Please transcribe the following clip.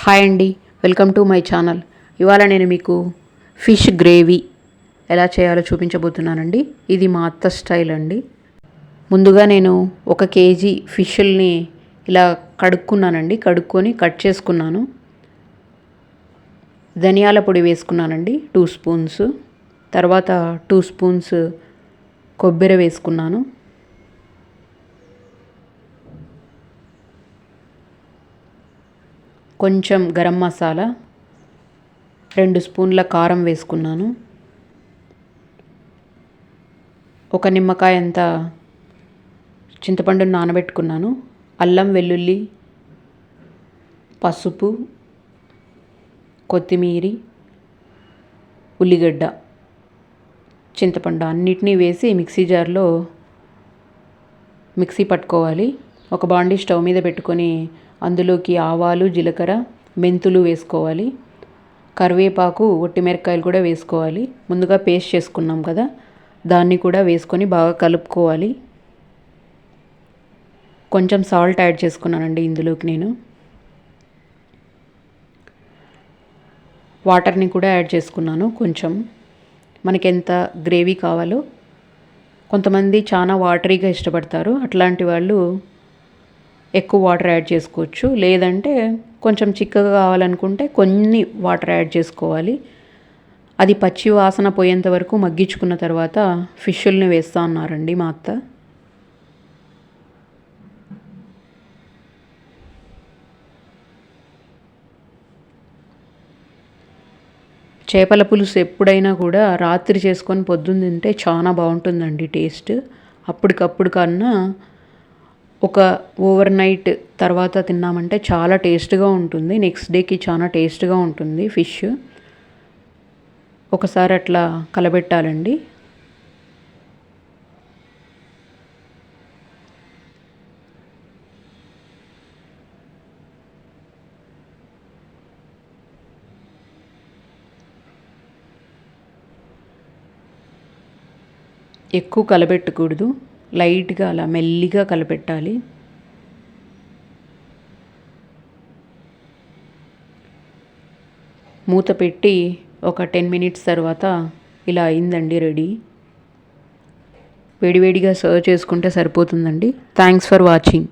Hi అండి, welcome to my channel. ఇవాళ నేను మీకు ఫిష్ గ్రేవీ ఎలా చేయాలో చూపించబోతున్నానండి. ఇది మా అత్త స్టైల్ అండి. ముందుగా నేను 1 కేజీ ఫిష్ల్ని ఇలా కడుక్కున్నానండి. కడుక్కొని కట్ చేసుకున్నాను. ధనియాల పొడి వేసుకున్నానండి 2 స్పూన్స్. తర్వాత 2 స్పూన్స్ కొబ్బరి వేసుకున్నాను. కొంచెం గరం మసాలా, 2 స్పూన్ల కారం వేసుకున్నాను. 1 నిమ్మకాయ అంత చింతపండుని నానబెట్టుకున్నాను. అల్లం వెల్లుల్లి, పసుపు, కొత్తిమీరి, ఉల్లిగడ్డ, చింతపండు అన్నిటినీ వేసి మిక్సీ జార్లో మిక్సీ పట్టుకోవాలి. ఒక బాండీ స్టవ్ మీద పెట్టుకొని అందులోకి ఆవాలు, జీలకర్ర, మెంతులు వేసుకోవాలి. కరివేపాకు, ఒట్టిమిరపకాయలు కూడా వేసుకోవాలి. ముందుగా పేస్ట్ చేసుకున్నాం కదా, దాన్ని కూడా వేసుకొని బాగా కలుపుకోవాలి. కొంచెం సాల్ట్ యాడ్ చేసుకున్నానండి ఇందులోకి నేను. వాటర్ని కూడా యాడ్ చేసుకున్నాను కొంచెం, మనకి ఎంత గ్రేవీ కావాలో. కొంతమంది చాలా వాటరీగా ఇష్టపడతారు, అట్లాంటి వాళ్ళు ఎక్కువ వాటర్ యాడ్ చేసుకోవచ్చు. లేదంటే కొంచెం చిక్కగా కావాలనుకుంటే కొన్ని వాటర్ యాడ్ చేసుకోవాలి. అది పచ్చి వాసన పోయేంత వరకు మగ్గించుకున్న తర్వాత ఫిష్ల్ని వేస్తూ ఉన్నారండి మా అత్త. చేపల పులుసు ఎప్పుడైనా కూడా రాత్రి చేసుకొని పొద్దున్న తింటే చాలా బాగుంటుందండి టేస్ట్. అప్పటికప్పుడు కన్నా ఒక ఓవర్ నైట్ తర్వాత తిన్నామంటే చాలా టేస్ట్గా ఉంటుంది. నెక్స్ట్ డేకి చాలా టేస్ట్గా ఉంటుంది ఫిష్. ఒకసారి అట్లా కలబెట్టాలండి. ఎక్కువ కలబెట్టకూడదు, లైట్గా అలా మెల్లిగా కలపెట్టాలి. మూత పెట్టి ఒక 10 మినిట్స్ తర్వాత ఇలా అయిందండి రెడీ. వేడివేడిగా సర్వ్ చేసుకుంటే సరిపోతుందండి. Thanks for watching.